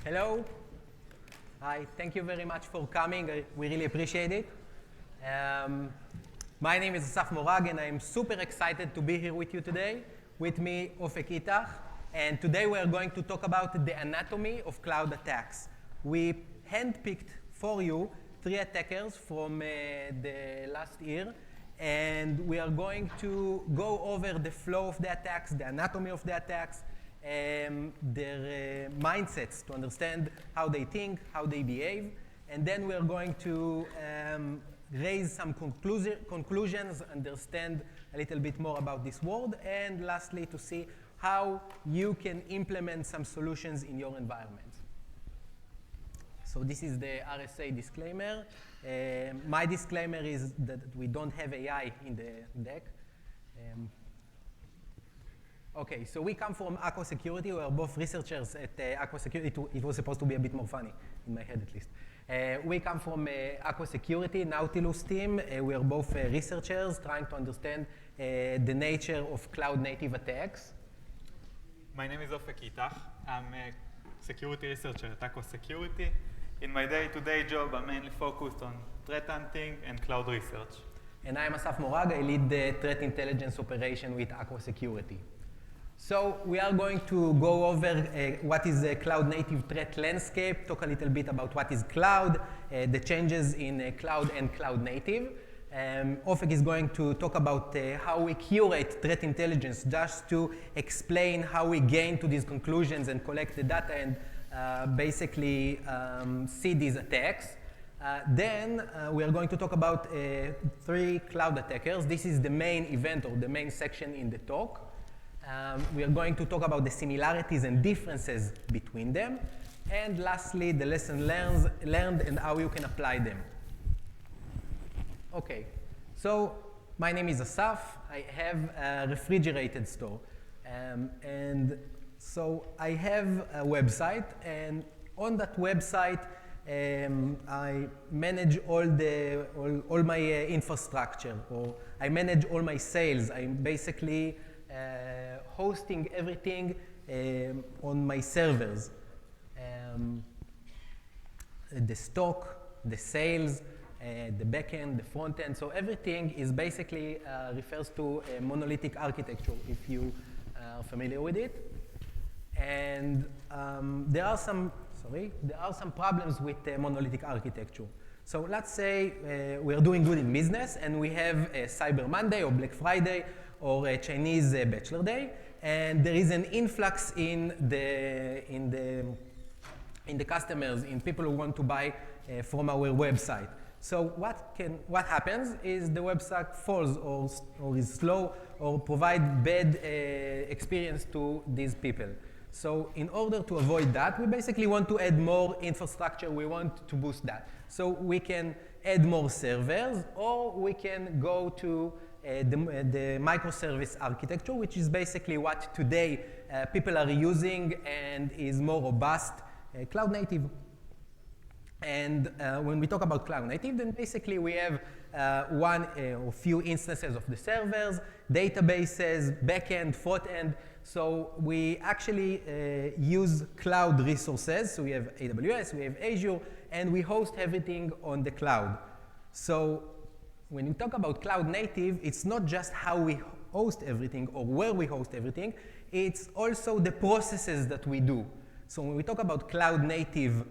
Hello. Hi, thank you very much for coming. We really appreciate it. My name is Asaf Morag, and I'm super excited to be here with you today. With me, Ofek Itach. And today we are going to talk about the anatomy of cloud attacks. We handpicked for you 3 attackers from the last year. And we are going to go over the flow of the attacks, the anatomy of the attacks, their mindsets to understand how they think, how they behave. And then we're going to raise some conclusions, understand a little bit more about this world, and lastly, to see how you can implement some solutions in your environment. So this is the RSA disclaimer. My disclaimer is that we don't have AI in the deck. Okay, so we come from Aqua Security. We are both researchers at Aqua Security. It was supposed to be a bit more funny, in my head at least. We come from Aqua Security, Nautilus team. We are both researchers trying to understand the nature of cloud-native attacks. My name is Ofek Itach. I'm a security researcher at Aqua Security. In my day-to-day job, I'm mainly focused on threat hunting and cloud research. And I'm Asaf Morag. I lead the threat intelligence operation with Aqua Security. So we are going to go over what is a cloud-native threat landscape, talk a little bit about what is cloud, the changes in cloud and cloud-native. Ofek is going to talk about how we curate threat intelligence, just to explain how we gain to these conclusions and collect the data and basically see these attacks. Then we are going to talk about 3 cloud attackers. This is the main event or the main section in the talk. We are going to talk about the similarities and differences between them. And lastly, the lessons learned and how you can apply them. Okay, so my name is Asaf. I have a refrigerated store. And so I have a website. And on that website, I manage all my infrastructure, or I manage all my sales. I'm basically hosting everything on my servers. The stock, the sales, the backend, the front end. So everything is basically refers to a monolithic architecture, if you are familiar with it. And there are some problems with monolithic architecture. So let's say we're doing good in business and we have a Cyber Monday or Black Friday or a Chinese Bachelor Day, and there is an influx in the customers, in people who want to buy from our website. So what happens is the website falls or is slow or provide bad experience to these people. So in order to avoid that, we basically want to add more infrastructure. We want to boost that. So we can add more servers, or we can go to the microservice architecture, which is basically what today people are using and is more robust, cloud native. And when we talk about cloud native, then basically we have one or few instances of the servers, databases, backend, front end. So we actually use cloud resources. So we have AWS, we have Azure, and we host everything on the cloud. So when you talk about cloud native, it's not just how we host everything or where we host everything, it's also the processes that we do. So when we talk about cloud native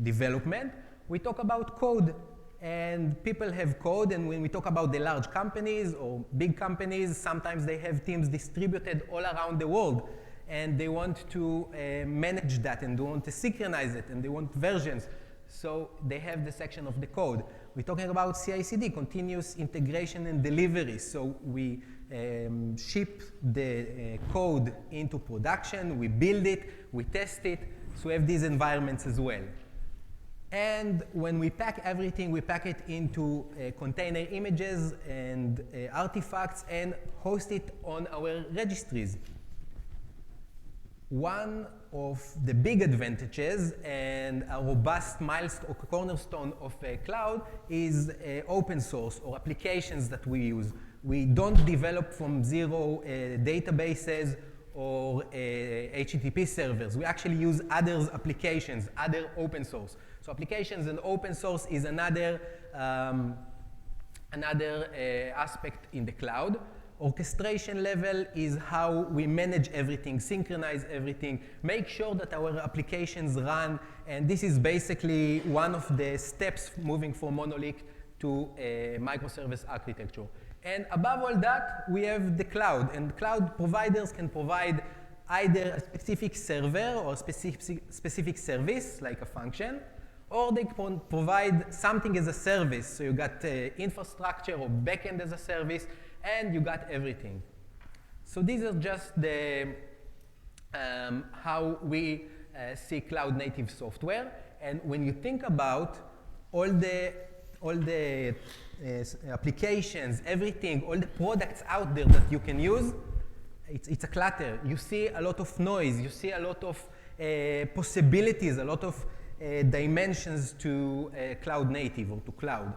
development, we talk about code. And people have code, and when we talk about the large companies or big companies, sometimes they have teams distributed all around the world. And they want to manage that, and they want to synchronize it, and they want versions. So they have the section of the code. We're talking about CI/CD, continuous integration and delivery. So we ship the code into production, we build it, we test it. So we have these environments as well. And when we pack everything, we pack it into container images and artifacts and host it on our registries. One of the big advantages and a robust milestone or cornerstone of a cloud is open source or applications that we use. We don't develop from zero databases or HTTP servers. We actually use other applications, other open source. So applications and open source is another aspect in the cloud. Orchestration level is how we manage everything, synchronize everything, make sure that our applications run, and this is basically one of the steps moving from monolith to a microservice architecture. And above all that, we have the cloud, and cloud providers can provide either a specific server or a specific service, like a function, or they can provide something as a service. So you got infrastructure or backend as a service, and you got everything. So these are just the how we see cloud native software. And when you think about all the applications, everything, all the products out there that you can use, it's a clutter. You see a lot of noise. You see a lot of possibilities, a lot of dimensions to cloud native or to cloud.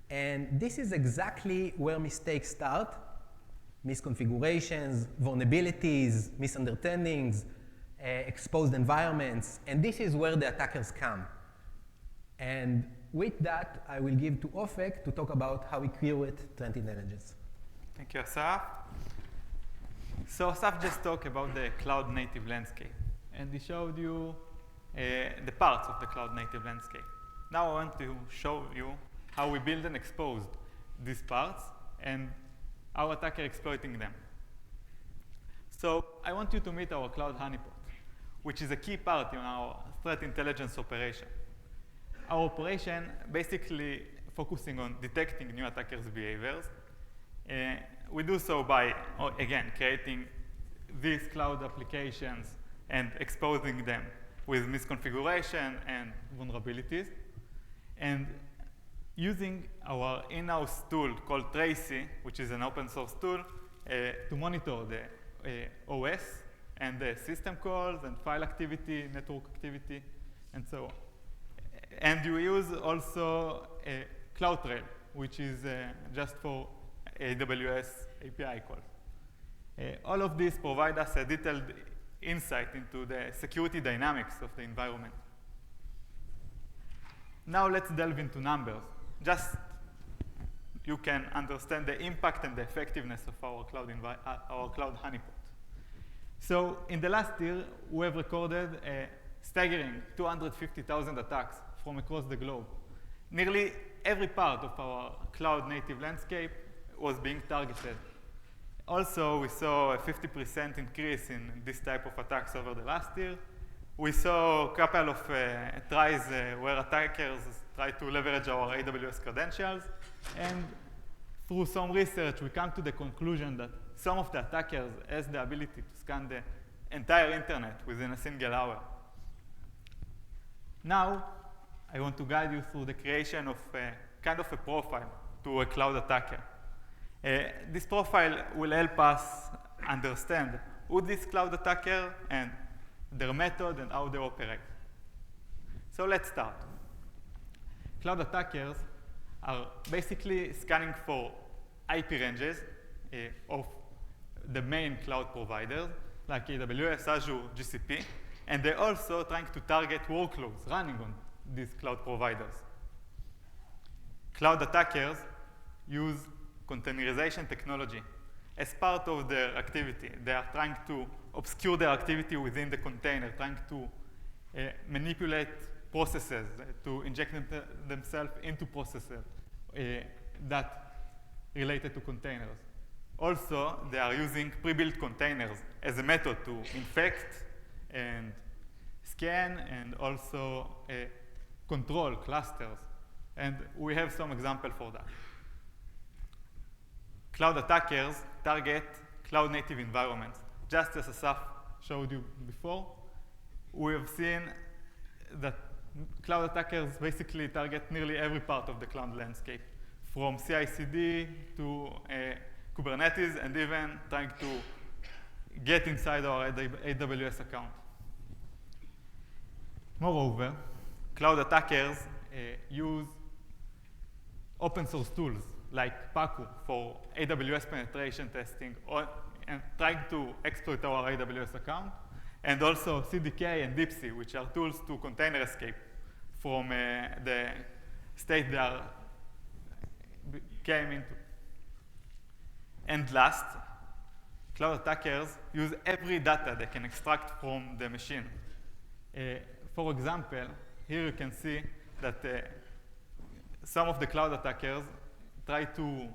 And this is exactly where mistakes start. Misconfigurations, vulnerabilities, misunderstandings, exposed environments. And this is where the attackers come. And with that, I will give to Ofek to talk about how we curate threat intelligence. Thank you, Asaf. So Asaf just talked about the cloud native landscape. And he showed you the parts of the cloud native landscape. Now I want to show you how we build and expose these parts and our attacker exploiting them. So I want you to meet our cloud honeypot, which is a key part in our threat intelligence operation. Our operation basically focusing on detecting new attackers' behaviors. We do so by, again, creating these cloud applications and exposing them with misconfiguration and vulnerabilities. And using our in-house tool called Tracy, which is an open source tool, to monitor the OS and the system calls and file activity, network activity, and so on. And you use also CloudTrail, which is just for AWS API calls. All of this provide us a detailed insight into the security dynamics of the environment. Now let's delve into numbers. Just you can understand the impact and the effectiveness of our cloud honeypot. So in the last year, we have recorded a staggering 250,000 attacks from across the globe. Nearly every part of our cloud native landscape was being targeted. Also, we saw a 50% increase in this type of attacks over the last year. We saw a couple of tries where attackers tried to leverage our AWS credentials. And through some research, we come to the conclusion that some of the attackers has the ability to scan the entire internet within a single hour. Now, I want to guide you through the creation of kind of a profile to a cloud attacker. This profile will help us understand who this cloud attacker and their method and how they operate. So let's start. Cloud attackers are basically scanning for IP ranges of the main cloud providers, like AWS, Azure, GCP, and they're also trying to target workloads running on these cloud providers. Cloud attackers use containerization technology as part of their activity. They are trying to obscure their activity within the container, trying to manipulate processes, to inject themselves into processes that related to containers. Also, they are using pre-built containers as a method to infect and scan and also control clusters. And we have some example for that. Cloud attackers target cloud-native environments. Just as Asaf showed you before, we have seen that cloud attackers basically target nearly every part of the cloud landscape, from CI/CD to Kubernetes, and even trying to get inside our AWS account. Moreover, cloud attackers use open source tools like Pacu for AWS penetration testing, or and trying to exploit our AWS account, and also CDK and DeepSea, which are tools to container escape from the state they came into. And last, cloud attackers use every data they can extract from the machine. For example, here you can see that some of the cloud attackers try to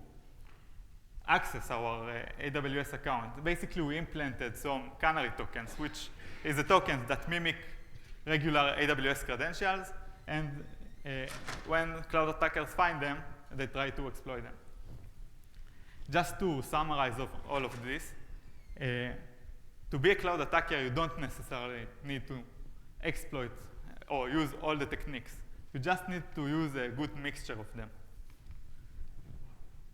access our AWS account. Basically, we implemented some canary tokens, which is a token that mimic regular AWS credentials, and when cloud attackers find them, they try to exploit them. Just to summarize all of this, to be a cloud attacker, you don't necessarily need to exploit or use all the techniques. You just need to use a good mixture of them.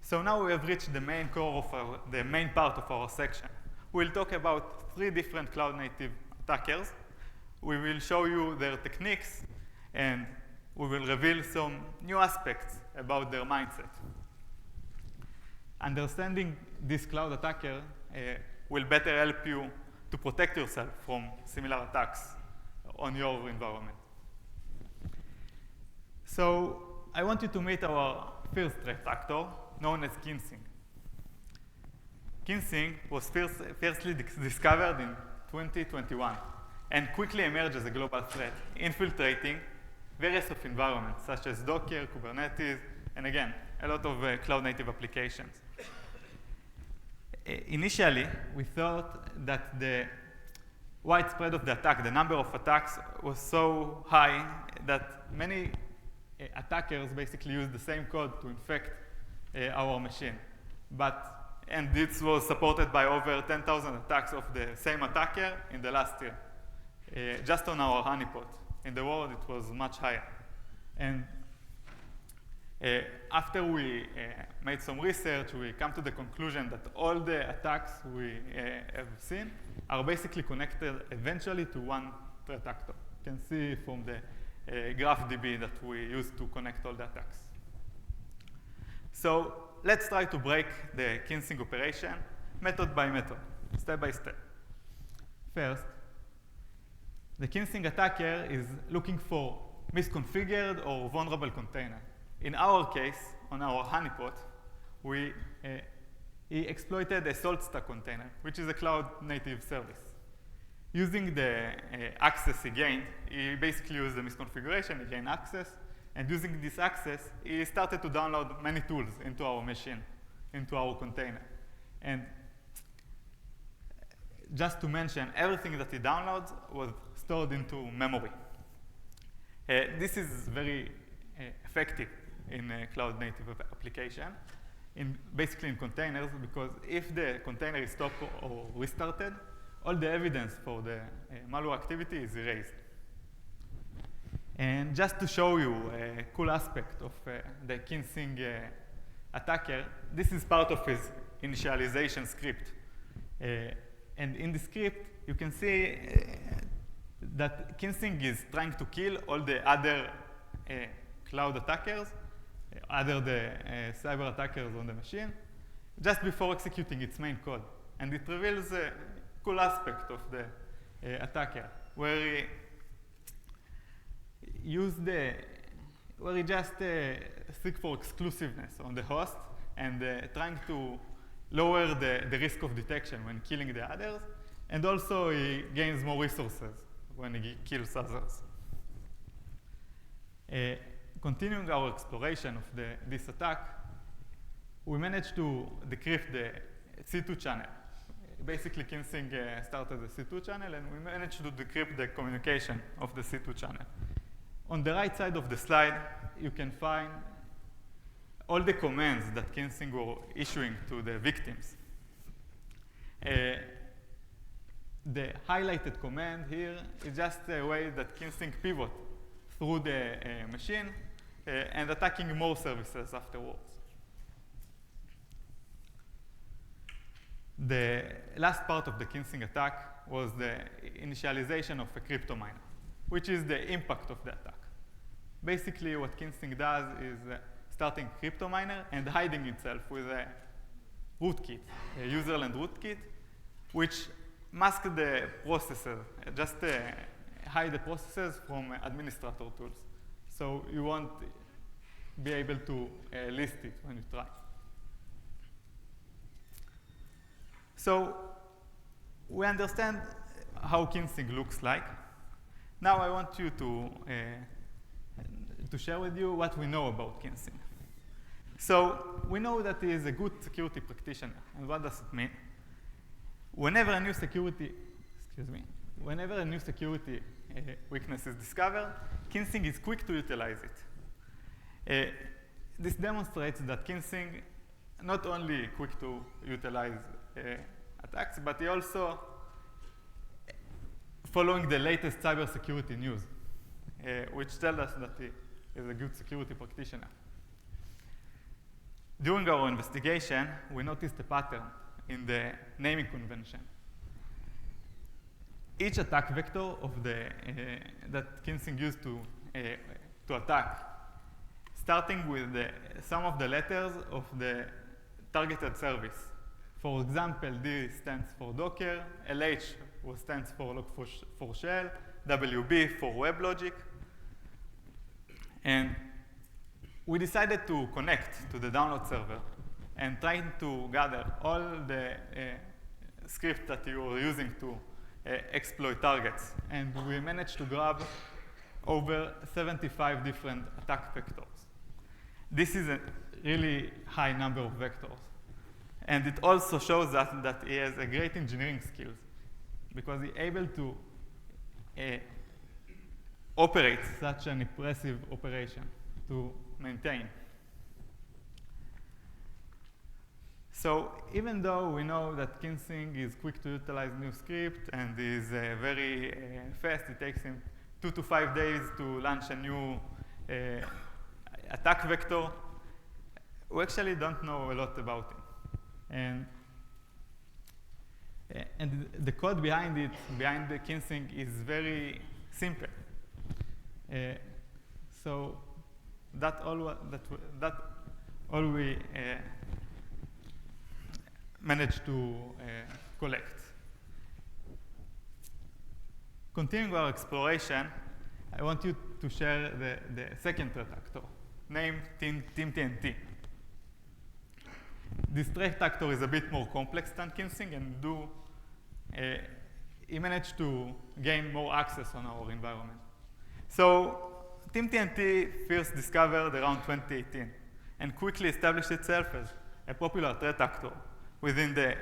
So now we have reached the main core of the main part of our section. We'll talk about 3 different cloud-native attackers. We will show you their techniques, and we will reveal some new aspects about their mindset. Understanding this cloud attacker will better help you to protect yourself from similar attacks on your environment. So I want you to meet our first threat actor, known as Kinsing. Kinsing was firstly discovered in 2021 and quickly emerged as a global threat, infiltrating various of environments, such as Docker, Kubernetes, and again, a lot of cloud-native applications. Initially, we thought that the widespread of the attack, the number of attacks, was so high that many attackers basically used the same code to infect our machine. And this was supported by over 10,000 attacks of the same attacker in the last year, just on our honeypot. In the world, it was much higher. And after we made some research, we come to the conclusion that all the attacks we have seen are basically connected eventually to one threat actor. You can see from the GraphDB that we use to connect all the attacks. So let's try to break the Kinsing operation method by method, step by step. First, the Kinsing attacker is looking for misconfigured or vulnerable container. In our case, on our honeypot, he exploited a SaltStack container, which is a cloud-native service. Using the access he gained, he basically used the misconfiguration, he gained access, and using this access, he started to download many tools into our machine, into our container. And just to mention, everything that he downloads was stored into memory. This is very effective in a cloud-native application, basically in containers, because if the container is stopped or restarted, all the evidence for the malware activity is erased. And just to show you a cool aspect of the Kinsing attacker, this is part of his initialization script. And in the script, you can see that Kinsing is trying to kill all the other cloud attackers, other the cyber attackers on the machine, just before executing its main code. And it reveals a cool aspect of the attacker, where he just seek for exclusiveness on the host and trying to lower the risk of detection when killing the others, and also he gains more resources when he kills others. Continuing our exploration of this attack, we managed to decrypt the C2 channel. Basically, Kinsing started the C2 channel, and we managed to decrypt the communication of the C2 channel. On the right side of the slide, you can find all the commands that Kinsing were issuing to the victims. The highlighted command here is just a way that Kinsing pivot through the machine and attacking more services afterwards. The last part of the Kinsing attack was the initialization of a crypto miner, which is the impact of the attack. Basically, what Kinsing does is starting crypto miner and hiding itself with a rootkit, a userland rootkit, which mask the processes, just hide the processes from administrator tools. So you won't be able to list it when you try. So we understand how Kinzig looks like. Now I want you to share with you what we know about Kinzig. So we know that he is a good security practitioner. And what does it mean? Whenever a new security weakness is discovered, Kinzig is quick to utilize it. This demonstrates that Kinzig not only quick to utilize attacks, but he also following the latest cybersecurity news, which tells us that he is a good security practitioner. During our investigation, we noticed a pattern in the naming convention. Each attack vector of that Kinzig used to attack, starting with some of the letters of the targeted service. For example, D stands for Docker, LH stands for Log4Shell, WB for WebLogic. And we decided to connect to the download server and trying to gather all the scripts that you were using to exploit targets. And we managed to grab over 75 different attack vectors. This is a really high number of vectors. And it also shows us that he has a great engineering skills because he's able to operate such an impressive operation to maintain. So even though we know that Kinzig is quick to utilize new script and is very fast, it takes him 2 to 5 days to launch a new attack vector, we actually don't know a lot about him. And the code behind it, behind the Kinzig, is very simple. So that all we managed to collect. Continuing our exploration, I want you to share the second threat actor, named TeamTNT. This threat actor is a bit more complex than Kinzig, and he managed to gain more access on our environment. So TeamTNT first discovered around 2018 and quickly established itself as a popular threat actor within the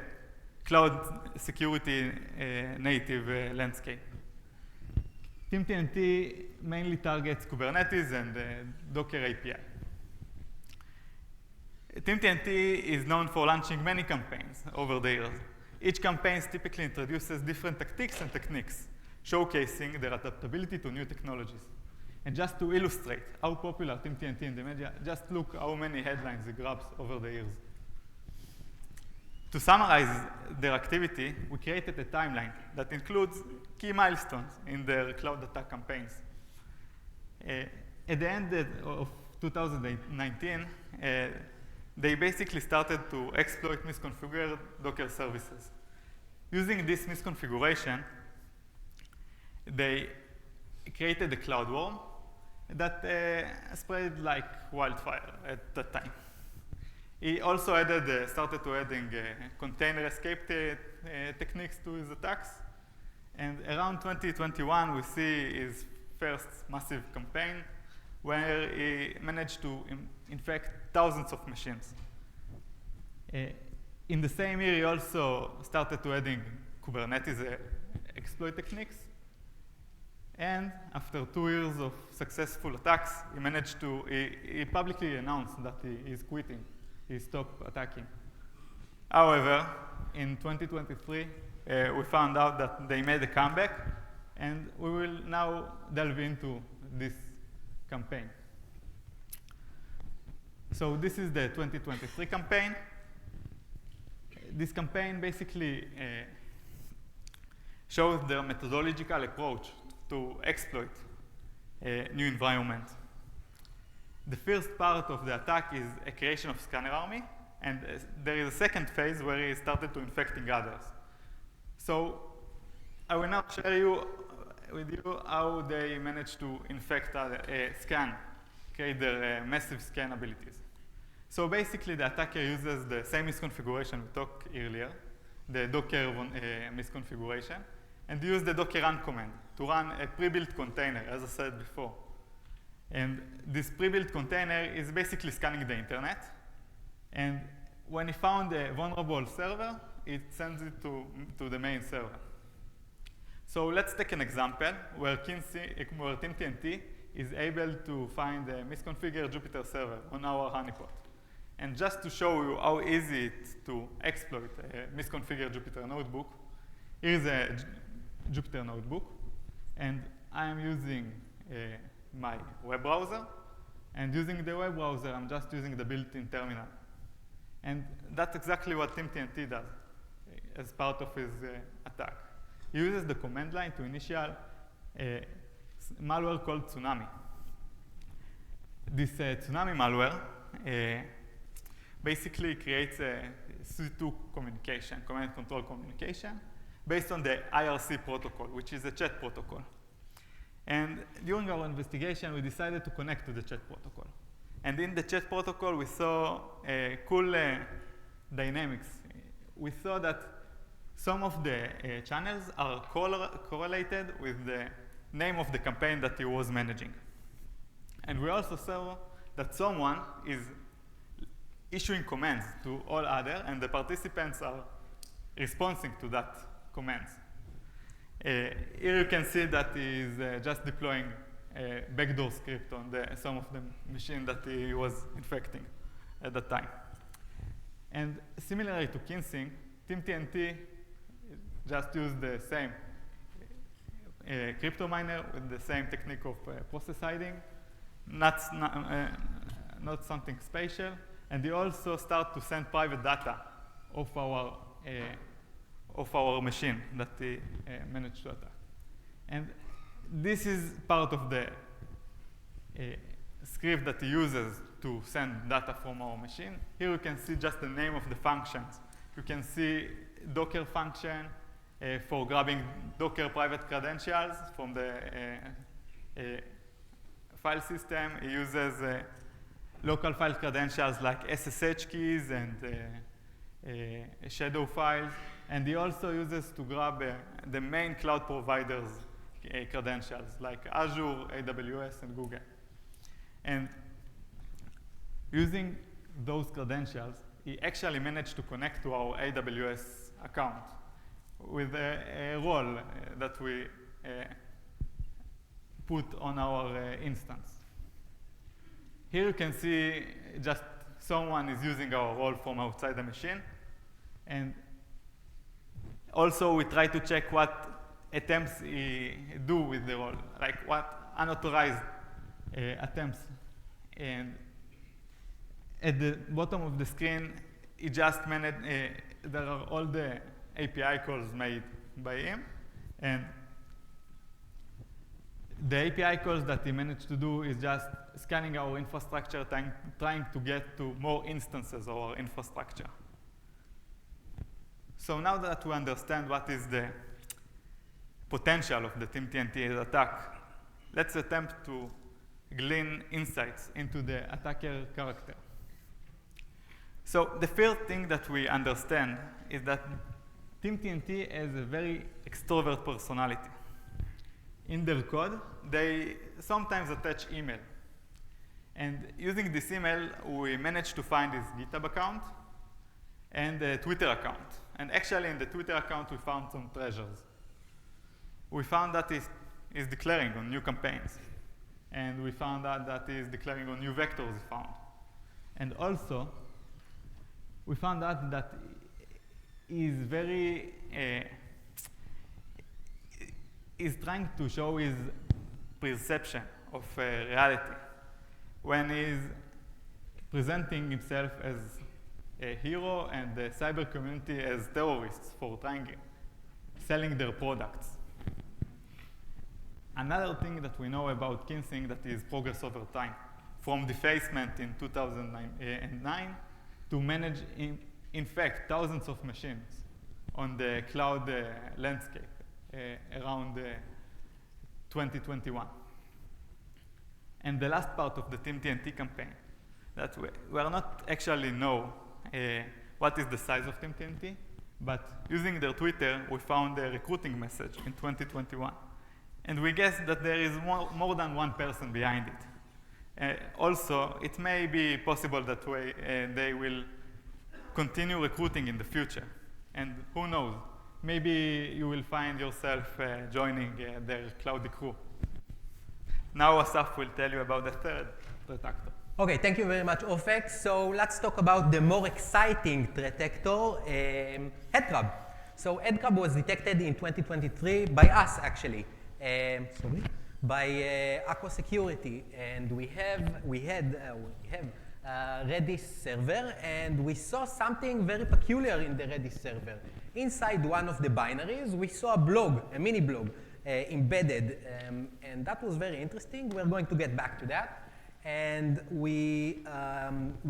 cloud security native landscape. TeamTNT mainly targets Kubernetes and Docker API. TeamTNT is known for launching many campaigns over the years. Each campaign typically introduces different tactics and techniques, showcasing their adaptability to new technologies. And just to illustrate how popular TeamTNT in the media, just look how many headlines it grabs over the years. To summarize their activity, we created a timeline that includes key milestones in their cloud attack campaigns. At the end of 2019, they basically started to exploit misconfigured Docker services. Using this misconfiguration, they created a cloud worm that spread like wildfire at that time. He also started to adding container escape techniques to his attacks. And around 2021, we see his first massive campaign where he managed to infect thousands of machines. In the same year, he also started to adding Kubernetes exploit techniques. And after 2 years of successful attacks, he publicly announced that he is quitting. He stopped attacking. However, in 2023, we found out that they made a comeback, and we will now delve into this campaign. So this is the 2023 campaign. This campaign basically shows their methodological approach to exploit a new environment. The first part of the attack is a creation of scanner army, and there is a second phase where he started to infecting others. So I will now share you with you how they managed to infect a scan, create their massive scan abilities. So basically, the attacker uses the same misconfiguration we talked earlier, the Docker misconfiguration, and use the Docker run command to run a pre-built container, as I said before. And this pre-built container is basically scanning the internet. And when he found a vulnerable server, it sends it to the main server. So let's take an example where TeamTNT is able to find a misconfigured Jupyter server on our honeypot. And just to show you how easy it is to exploit a misconfigured Jupyter notebook, here's a Jupyter notebook. And I'm using my web browser. And using the web browser, I'm just using the built-in terminal. And that's exactly what TeamTNT does as part of his attack. He uses the command line to initial a malware called Tsunami. This Tsunami malware basically creates a C2 communication, command control communication, based on the IRC protocol, which is a chat protocol. And during our investigation, we decided to connect to the chat protocol. And in the chat protocol, we saw cool dynamics. We saw that some of the channels are correlated with the name of the campaign that he was managing. And we also saw that someone is issuing commands to all other, and the participants are responding to that commands. Here you can see that he is just deploying a backdoor script on some of the machine that he was infecting at that time. And similarly to Kinsing, TeamTNT just used the same crypto miner with the same technique of process hiding, not something special. And they also start to send private data of our machine that they managed to attack. And this is part of the script that he uses to send data from our machine. Here you can see just the name of the functions. You can see Docker function for grabbing Docker private credentials from the file system. He uses local file credentials like SSH keys and shadow files. And he also uses to grab the main cloud providers' credentials like Azure, AWS, and Google. And using those credentials, he actually managed to connect to our AWS account with a role that we put on our instance. Here you can see just someone is using our role from outside the machine. And also we try to check what attempts he do with the role, like what unauthorized attempts. And at the bottom of the screen, he just managed, there are all the API calls made by him. And the API calls that he managed to do is just scanning our infrastructure, trying to get to more instances of our infrastructure. So now that we understand what is the potential of the TeamTNT attack, let's attempt to glean insights into the attacker character. So the first thing that we understand is that TeamTNT has a very extrovert personality. In their code, they sometimes attach email. And using this email, we managed to find his GitHub account and a Twitter account. And actually, in the Twitter account, we found some treasures. We found that he's declaring on new campaigns. And we found out that he's declaring on new vectors he found. And also, we found out that he's very, he's trying to show his perception of reality when he's presenting himself as a hero and the cyber community as terrorists for selling their products. Another thing that we know about Kinsing that is progress over time, from defacement in 2009 to manage, in fact, thousands of machines on the cloud landscape around 2021. And the last part of the Team TNT campaign, that we are not actually know what is the size of Team TNT, but using their Twitter, we found a recruiting message in 2021. And we guess that there is more than one person behind it. Also, it may be possible that they will continue recruiting in the future. And who knows, maybe you will find yourself joining their Cloudy crew. Now Asaf will tell you about the third threat actor. Okay, thank you very much, Ofek. So let's talk about the more exciting threat actor, Headcrab. So Headcrab was detected in 2023 by us, actually, by Aqua Security, and we had Redis server, and we saw something very peculiar in the Redis server. Inside one of the binaries, we saw a blog, a mini blog, embedded, and that was very interesting. We're going to get back to that. And we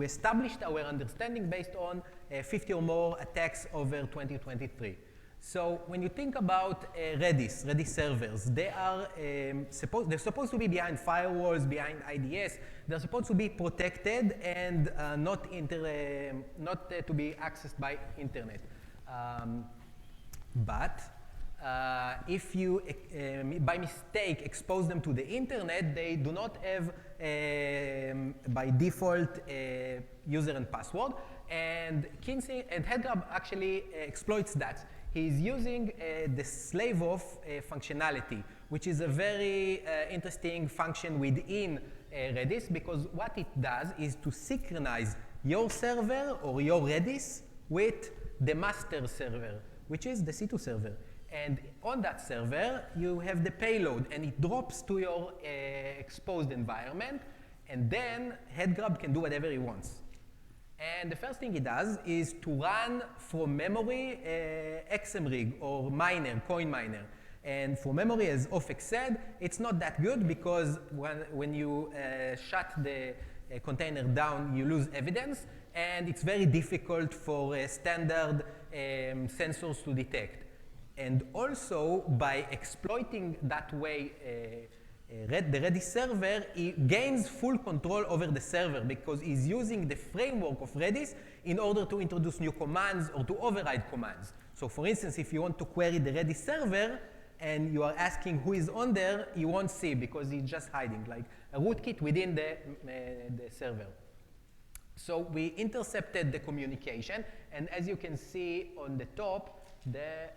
established our understanding based on 50 or more attacks over 2023. So when you think about Redis servers, they're supposed to be behind firewalls, behind IDS. They're supposed to be protected and not to be accessed by internet. But if you, by mistake, expose them to the internet, they do not have, by default, user and password. And Headcrab actually exploits that. He's using the slave-off functionality, which is a very interesting function within Redis, because what it does is to synchronize your server or your Redis with the master server, which is the C2 server. And on that server, you have the payload, and it drops to your exposed environment, and then Headcrab can do whatever he wants. And the first thing he does is to run from memory XMRig or miner, coin miner. And for memory, as Ofek said, it's not that good because when you shut the container down, you lose evidence, and it's very difficult for standard sensors to detect. And also, by exploiting that way the Redis server, he gains full control over the server because he's using the framework of Redis in order to introduce new commands or to override commands. So for instance, if you want to query the Redis server and you are asking who is on there, you won't see because he's just hiding, like a rootkit within the server. So we intercepted the communication, and as you can see on the top, the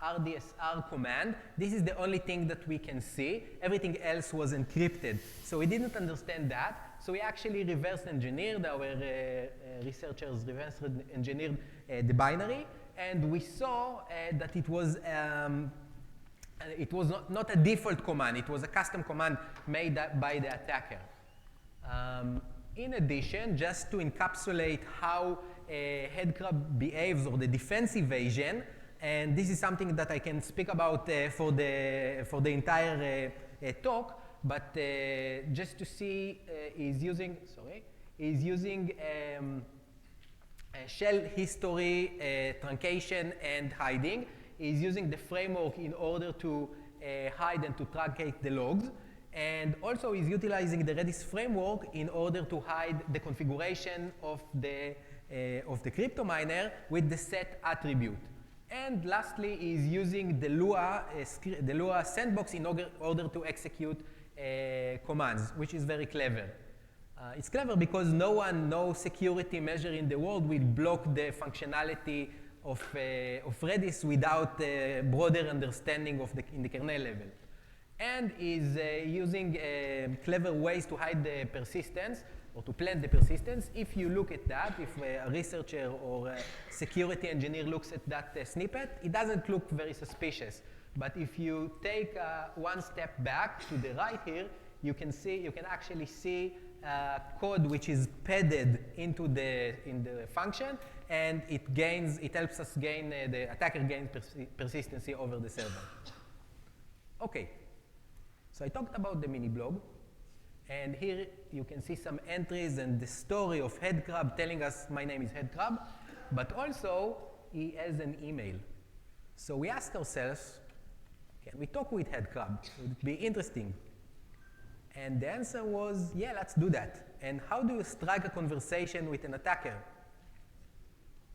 RDSR command, this is the only thing that we can see. Everything else was encrypted. So we didn't understand that. So we actually reverse engineered, our researchers reverse engineered the binary, and we saw that it was not a default command. It was a custom command made by the attacker. In addition, just to encapsulate how Headcrab behaves or the defense evasion, and this is something that I can speak about for the entire talk, but just to see, he's using shell history, truncation, and hiding. He's using the framework in order to hide and to truncate the logs. And also he's utilizing the Redis framework in order to hide the configuration of the crypto miner with the set attribute. And lastly, he's using the Lua sandbox in order to execute commands, which is very clever. It's clever because no security measure in the world will block the functionality of Redis without a broader understanding in the kernel level. And is using clever ways to hide the persistence or to plant the persistence. If you look at that, if a researcher or a security engineer looks at that snippet, it doesn't look very suspicious. But if you take one step back to the right here, you can actually see code which is padded in the function, and it helps us gain, the attacker gains persistency over the server. Okay, so I talked about the mini blog, and here you can see some entries and the story of Headcrab telling us my name is Headcrab, but also he has an email. So we asked ourselves, can we talk with Headcrab? Would it be interesting? And the answer was, yeah, let's do that. And how do you strike a conversation with an attacker?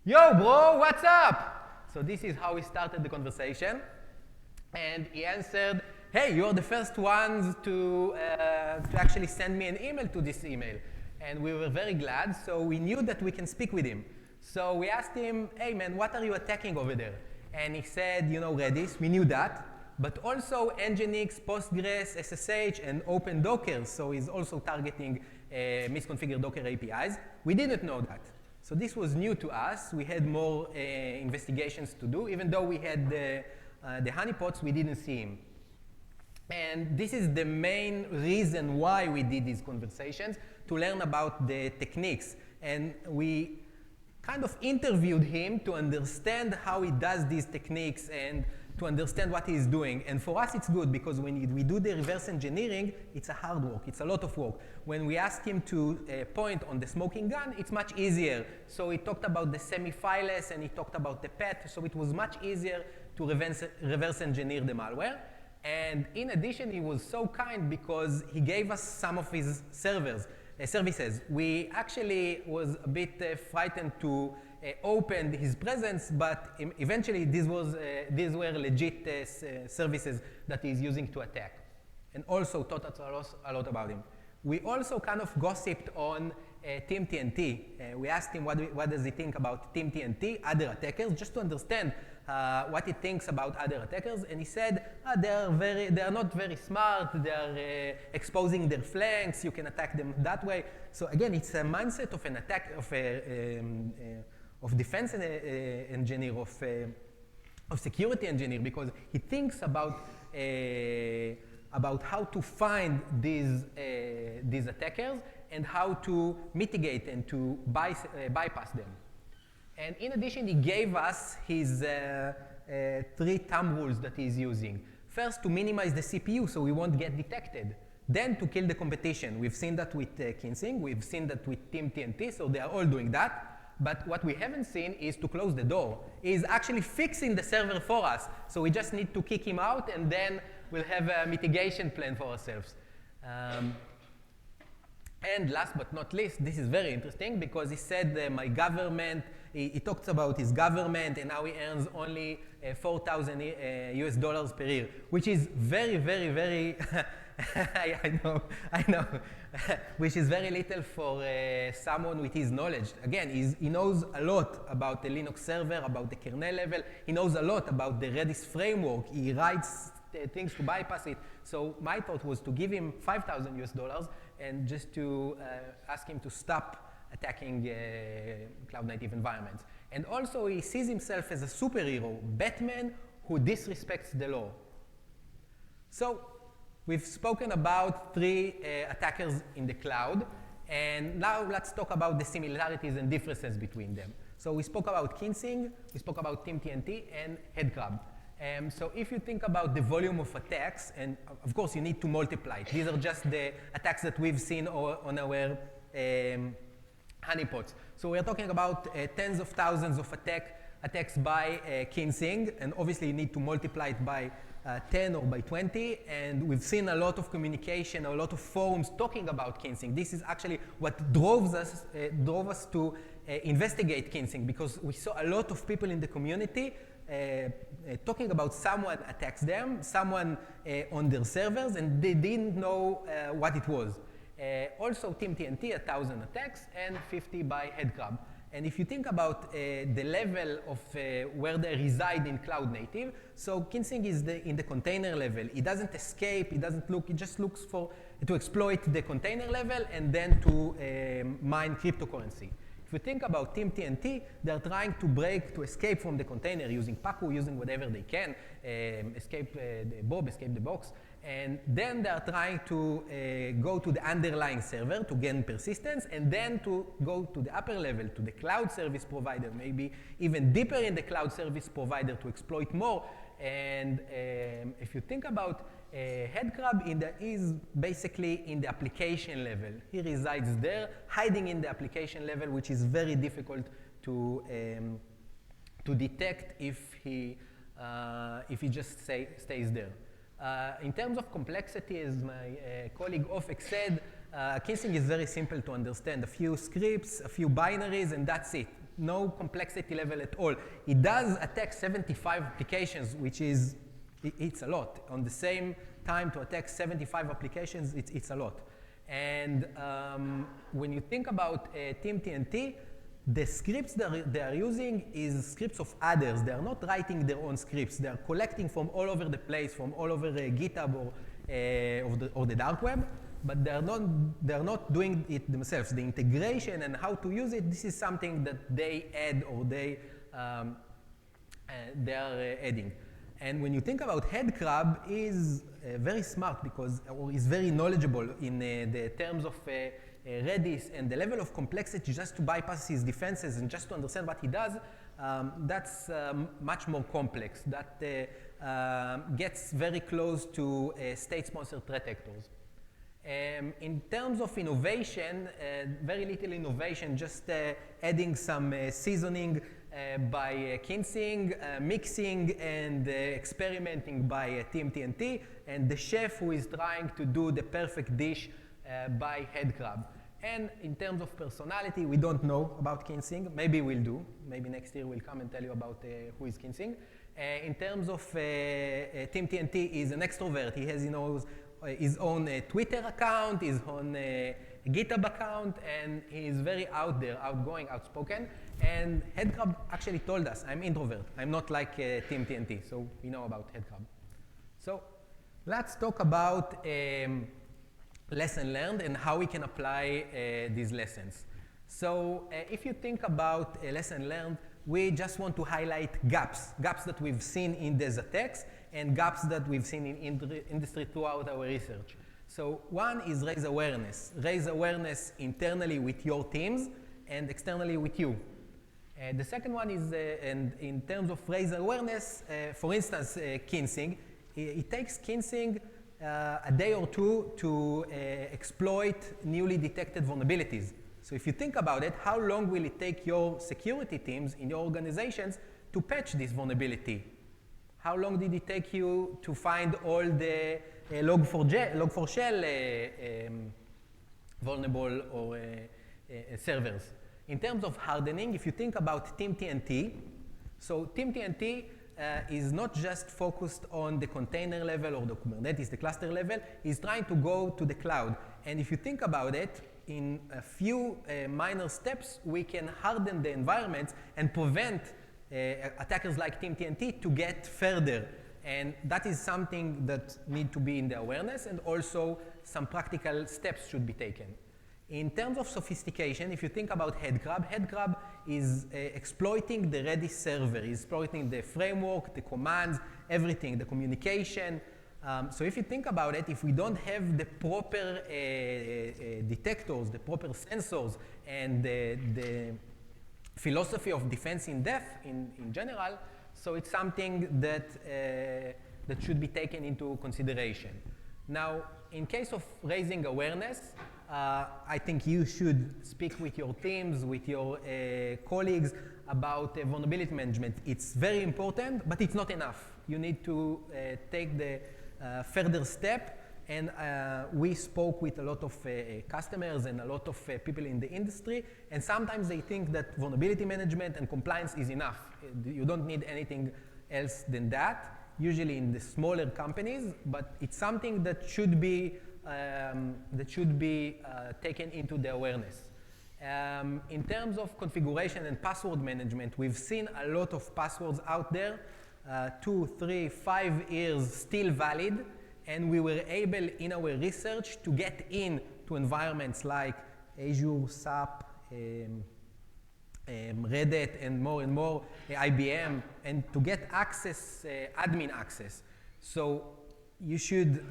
Yo, bro, what's up? So this is how we started the conversation. And he answered, hey, you're the first ones to actually send me an email to this email. And we were very glad, so we knew that we can speak with him. So we asked him, hey, man, what are you attacking over there? And he said, you know, Redis, we knew that, but also Nginx, Postgres, SSH, and Open Docker. So he's also targeting misconfigured Docker APIs. We didn't know that. So this was new to us. We had more investigations to do. Even though we had the honeypots, we didn't see him. And this is the main reason why we did these conversations, to learn about the techniques. And we kind of interviewed him to understand how he does these techniques and to understand what he's doing. And for us, it's good because when we do the reverse engineering, it's a hard work. It's a lot of work. When we ask him to point on the smoking gun, it's much easier. So he talked about the semi-fileless and he talked about the PET. So it was much easier to reverse engineer the malware. And in addition, he was so kind because he gave us some of his services. We actually was a bit frightened to open his presence, but eventually these were legit services that he's using to attack. And also taught us a lot about him. We also kind of gossiped on Team TNT. We asked him what does he think about Team TNT, other attackers, just to understand what he thinks about other attackers. And he said, they are not very smart, they are exposing their flanks, you can attack them that way. So again, it's a mindset of an attack, of defense engineer, of security engineer, because he thinks about how to find these attackers and how to mitigate and to bypass them. And in addition, he gave us his 3 thumb rules that he's using. First, to minimize the CPU so we won't get detected. Then to kill the competition. We've seen that with Kinsing. We've seen that with Team TNT, so they are all doing that. But what we haven't seen is to close the door. He's actually fixing the server for us. So we just need to kick him out, and then we'll have a mitigation plan for ourselves. And last but not least, this is very interesting because he said my government, he talks about his government and how he earns only $4,000 per year, which is very, very, very, I know, which is very little for someone with his knowledge. Again, he knows a lot about the Linux server, about the kernel level. He knows a lot about the Redis framework. He writes things to bypass it. So my thought was to give him $5,000 and just to ask him to stop attacking cloud-native environments. And also, he sees himself as a superhero, Batman who disrespects the law. So we've spoken about 3 attackers in the cloud, and now let's talk about the similarities and differences between them. So we spoke about Kinsing, we spoke about Team TNT, and Headcrab. So if you think about the volume of attacks, and of course you need to multiply it. These are just the attacks that we've seen on our honeypots. So we're talking about tens of thousands of attacks by Kinsing, and obviously you need to multiply it by 10 or by 20, and we've seen a lot of communication, a lot of forums talking about Kinsing. This is actually what drove us to investigate Kinsing, because we saw a lot of people in the community talking about someone attacks them, someone on their servers, and they didn't know what it was. Also, Team TNT, 1,000 attacks, and 50 by Headcrab. And if you think about the level of where they reside in cloud native, so Kinsing is in the container level. It doesn't escape, it doesn't look, it just looks to exploit the container level and then to mine cryptocurrency. If you think about Team TNT, they're trying to escape from the container using Pacu, using whatever they can, escape the Bob, escape the box. And then they're trying to go to the underlying server to gain persistence, and then to go to the upper level, to the cloud service provider, maybe even deeper in the cloud service provider to exploit more. And if you think about Headcrab, is basically in the application level. He resides there, hiding in the application level, which is very difficult to to detect if he just stays there. In terms of complexity, as my colleague Ofek said, Kinsing is very simple to understand. A few scripts, a few binaries, and that's it. No complexity level at all. It does attack 75 applications, which is, it's a lot. On the same time to attack 75 applications, it's a lot. And when you think about TeamTNT, the scripts that they are using is scripts of others. They are not writing their own scripts. They are collecting from all over the place, from all over GitHub or the dark web, but they are not doing it themselves. The integration and how to use it, this is something that they add or they are adding. And when you think about Headcrab, is very smart because, or is very knowledgeable in the terms of Redis and the level of complexity just to bypass his defenses and just to understand what he does, that's much more complex. That gets very close to state-sponsored threat actors. In terms of innovation, very little innovation, just adding some seasoning by Kinsing, mixing and experimenting by TeamTNT, and the chef who is trying to do the perfect dish by Headcrab. And in terms of personality, we don't know about Kinsing. Maybe we'll do. Maybe next year we'll come and tell you about who is Kinsing. In terms of TeamTNT, is an extrovert. He has his own Twitter account, his own GitHub account, and he is very out there, outgoing, outspoken. And Headcrab actually told us, I'm introvert. I'm not like TeamTNT, so we know about Headcrab. So let's talk about lesson learned and how we can apply these lessons. So if you think about a lesson learned, we just want to highlight gaps that we've seen in these attacks and gaps that we've seen in industry throughout our research. So one is raise awareness. Raise awareness internally with your teams and externally with you. The second one is, and in terms of raise awareness, for instance, Kinsing, it takes Kinsing a day or two to exploit newly detected vulnerabilities. So if you think about it, how long will it take your security teams in your organizations to patch this vulnerability? How long did it take you to find all the Log4Shell vulnerable or servers? In terms of hardening, if you think about TeamTNT, so TeamTNT is not just focused on the container level or the Kubernetes, the cluster level, is trying to go to the cloud. And if you think about it, in a few minor steps, we can harden the environments and prevent attackers like TeamTNT to get further. And that is something that need to be in the awareness, and also some practical steps should be taken. In terms of sophistication, if you think about Headcrab is exploiting the Redis server, is exploiting the framework, the commands, everything, the communication. So if you think about it, if we don't have the proper detectors, the proper sensors, and the philosophy of defense in depth in general, so it's something that, that should be taken into consideration. Now, in case of raising awareness, I think you should speak with your teams, with your colleagues about vulnerability management. It's very important, but it's not enough. You need to take the further step, and we spoke with a lot of customers and a lot of people in the industry, and sometimes they think that vulnerability management and compliance is enough. You don't need anything else than that, usually in the smaller companies, but it's something that should be taken into the awareness. In terms of configuration and password management, we've seen a lot of passwords out there, 2, 3, 5 years still valid, and we were able in our research to get into environments like Azure, SAP, Red Hat, and more, IBM, and to get access, admin access. So you should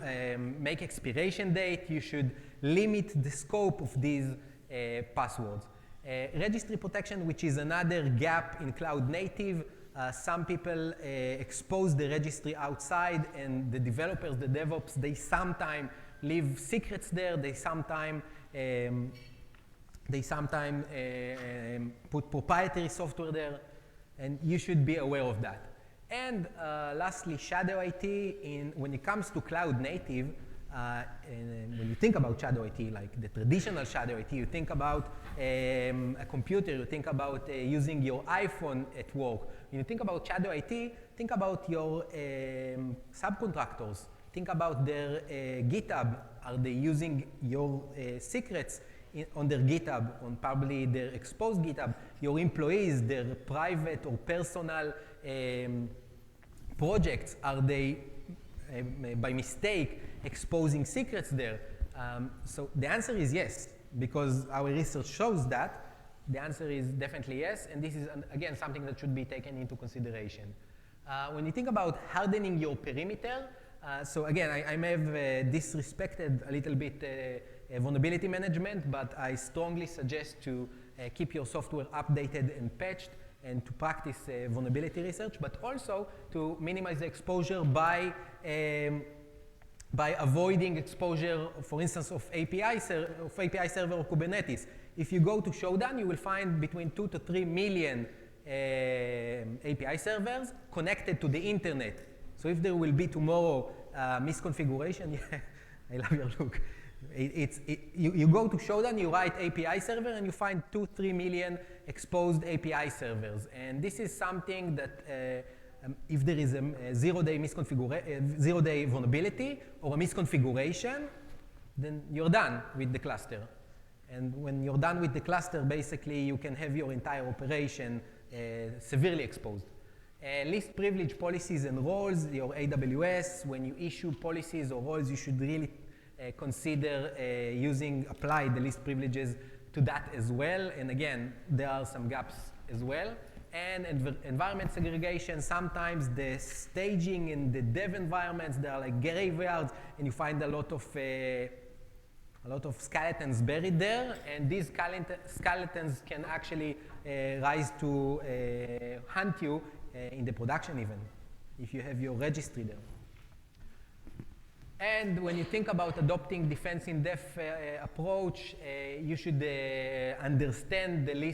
make expiration date, you should limit the scope of these passwords. Registry protection, which is another gap in cloud native. Some people expose the registry outside, and the developers, the DevOps, they sometimes leave secrets there, they sometimes put proprietary software there. And you should be aware of that. And lastly, shadow IT, when it comes to cloud native, and when you think about shadow IT, like the traditional shadow IT, you think about a computer, you think about using your iPhone at work. When you think about shadow IT, think about your subcontractors. Think about their GitHub. Are they using your secrets on their GitHub, on probably their exposed GitHub? Your employees, their private or personal projects, are they, by mistake, exposing secrets there? So the answer is yes, because our research shows that. The answer is definitely yes, and this is, again, something that should be taken into consideration. When you think about hardening your perimeter, so again, I may have disrespected a little bit vulnerability management, but I strongly suggest to keep your software updated and patched, and to practice vulnerability research, but also to minimize the exposure by avoiding exposure, for instance, of API server or Kubernetes. If you go to Shodan, you will find between 2 to 3 million API servers connected to the internet. So if there will be tomorrow misconfiguration, yeah, I love your look. You go to Shodan, you write API server, and you find 2-3 million exposed API servers. And this is something that if there is a zero-day vulnerability or a misconfiguration, then you're done with the cluster. And when you're done with the cluster, basically you can have your entire operation severely exposed. Least privilege policies and roles, your AWS, when you issue policies or roles, you should really consider apply the least privileges to that as well. And again, there are some gaps as well. And environment segregation, sometimes the staging in the dev environments, they are like graveyards, and you find a lot of skeletons buried there, and these skeletons can actually rise to hunt you in the production even, if you have your registry there. And when you think about adopting defense in depth approach, you should understand the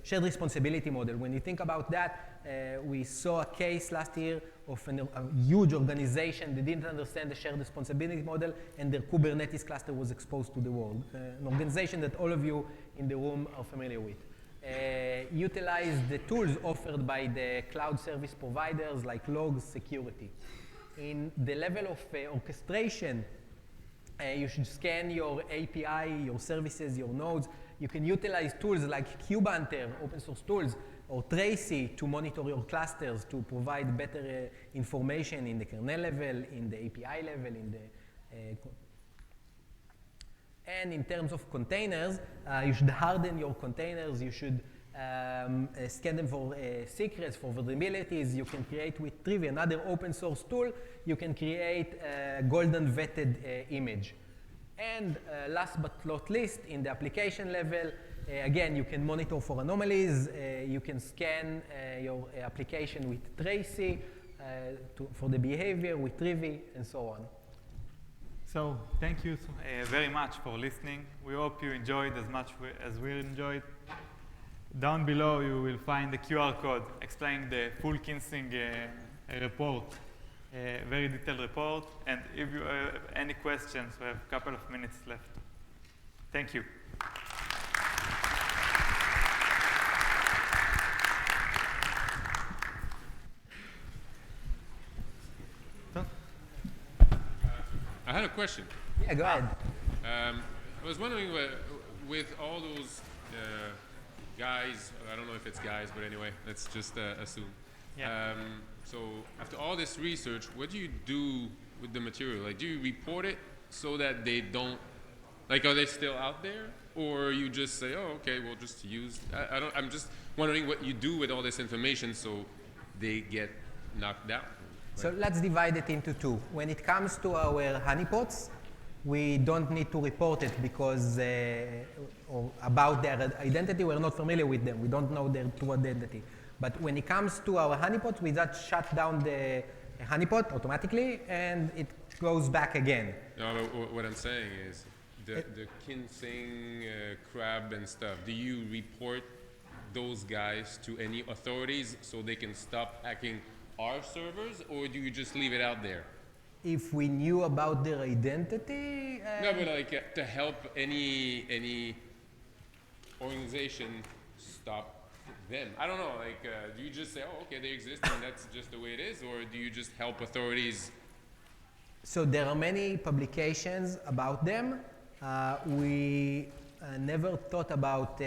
shared responsibility model. When you think about that, we saw a case last year of a huge organization that didn't understand the shared responsibility model, and their Kubernetes cluster was exposed to the world. An organization that all of you in the room are familiar with. Utilize the tools offered by the cloud service providers like logs, security. In the level of orchestration, you should scan your API, your services, your nodes. You can utilize tools like Kubehunter, open source tools, or Tracy to monitor your clusters to provide better information in the kernel level, in the API level, and in terms of containers, you should harden your containers. You should scan them for secrets, for vulnerabilities. You can create with Trivy, another open source tool. You can create a golden vetted image. And last but not least, in the application level, again, you can monitor for anomalies. You can scan your application with Tracy for the behavior, with Trivy, and so on. So thank you very much for listening. We hope you enjoyed as much as we enjoyed. Down below, you will find the QR code explaining the full Kinsing report, very detailed report. And if you have any questions, we have a couple of minutes left. Thank you. I had a question. Yeah, go ahead. I was wondering, with all those guys, I don't know if it's guys, but anyway, let's just assume. Yeah. So after all this research, what do you do with the material? Like, do you report it so that they don't, like, are they still out there? Or you just say, oh, okay, we'll just use, I'm just wondering what you do with all this information so they get knocked down. So let's divide it into two. When it comes to our honeypots, we don't need to report it because or about their identity, we're not familiar with them. We don't know their true identity. But when it comes to our honeypot, we just shut down the honeypot automatically, and it goes back again. No, what I'm saying is the Kinsing, crab and stuff, do you report those guys to any authorities so they can stop hacking our servers, or do you just leave it out there? If we knew about their identity, No, but like to help any organization stop them. I don't know. Like, do you just say, "Oh, okay, they exist and that's just the way it is," or do you just help authorities? so there are many publications about them. We never thought about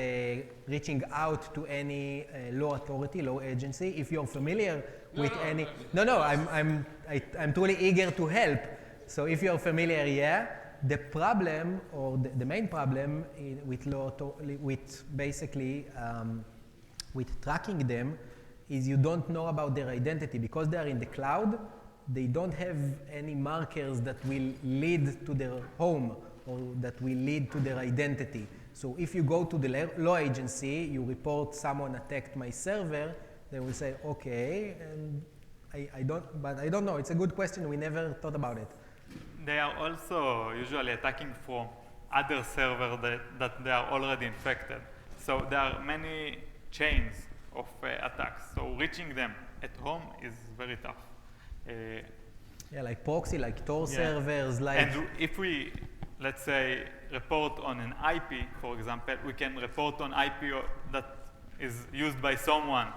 reaching out to any law authority, law agency. If you're familiar with any, I'm truly eager to help. So if you're familiar, yeah. The problem, or the main problem with with tracking them, is you don't know about their identity because they are in the cloud. They don't have any markers that will lead to their home or that will lead to their identity. So if you go to the law agency, you report someone attacked my server, they will say, okay, and I don't know. It's a good question. We never thought about it. They are also usually attacking from other servers that they are already infected. So there are many chains of attacks. So reaching them at home is very tough. Yeah, like proxy, like Tor Yeah. servers, like. And if we, let's say, report on an IP, for example, we can report on IP that is used by someone,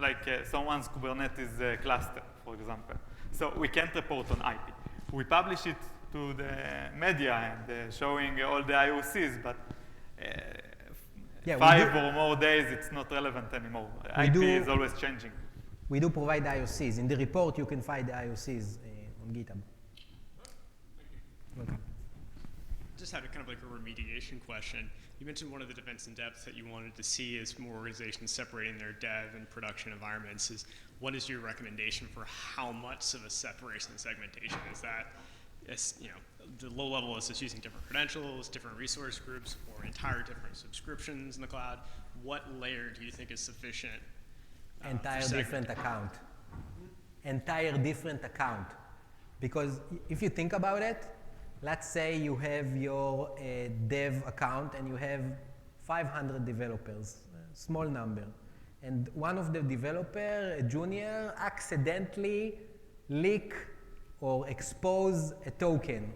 like someone's Kubernetes cluster, for example. So we can't report on IP. We publish it to the media and showing all the IOCs, but Yeah, 5 or more days, it's not relevant anymore. IP is always changing. We do provide IOCs. In the report, you can find the IOCs on GitHub. Welcome. Just had a kind of like a remediation question. You mentioned one of the defense in depth that you wanted to see is more organizations separating their dev and production environments. What is your recommendation for how much of a separation and segmentation is that? The low level is just using different credentials, different resource groups, or entire different subscriptions in the cloud. What layer do you think is sufficient? Entire different account. Entire different account. Because if you think about it, let's say you have your dev account and you have 500 developers, a small number. And one of the developer, a junior, accidentally leak or expose a token.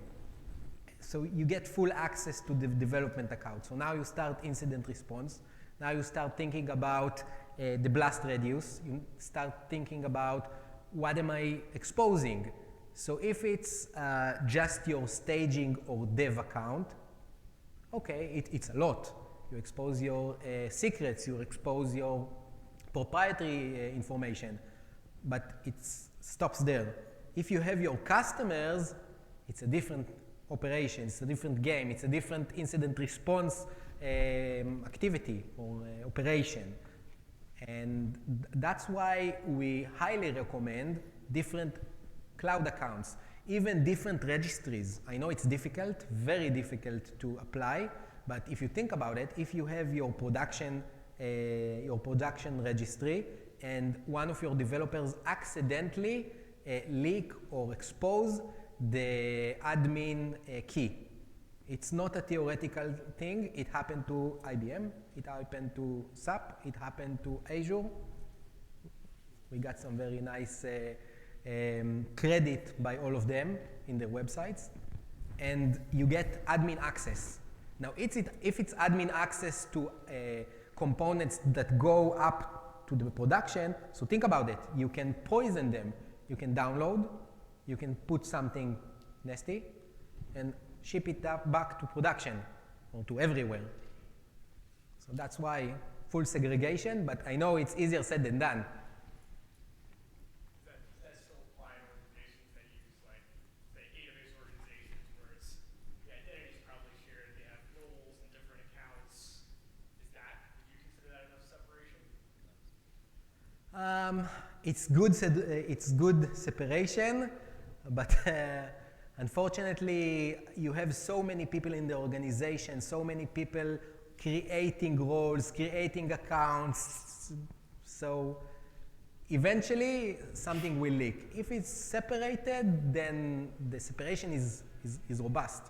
So you get full access to the development account. So now you start incident response. Now you start thinking about the blast radius. You start thinking about what am I exposing? So if it's just your staging or dev account, okay, it's a lot. You expose your secrets, you expose your proprietary information, but it stops there. If you have your customers, it's a different operation, it's a different game, it's a different incident response activity or operation. And that's why we highly recommend different cloud accounts, even different registries. I know it's difficult, very difficult to apply, but if you think about it, if you have your production registry and one of your developers accidentally leak or expose the admin key. It's not a theoretical thing. It happened to IBM. It happened to SAP. It happened to Azure. We got some very nice credit by all of them in their websites. And you get admin access. Now, if it's admin access to components that go up to the production, so think about it. You can poison them. You can download. You can put something nasty and ship it back to production or to everywhere. So that's why full segregation, but I know it's easier said than done. Does that still apply to organizations that use, like, say, database organizations where it's the identity is probably shared, they have roles and different accounts? Would you consider that enough separation? It's good separation, but unfortunately, you have so many people in the organization, so many people creating roles, creating accounts. So eventually, something will leak. If it's separated, then the separation is robust.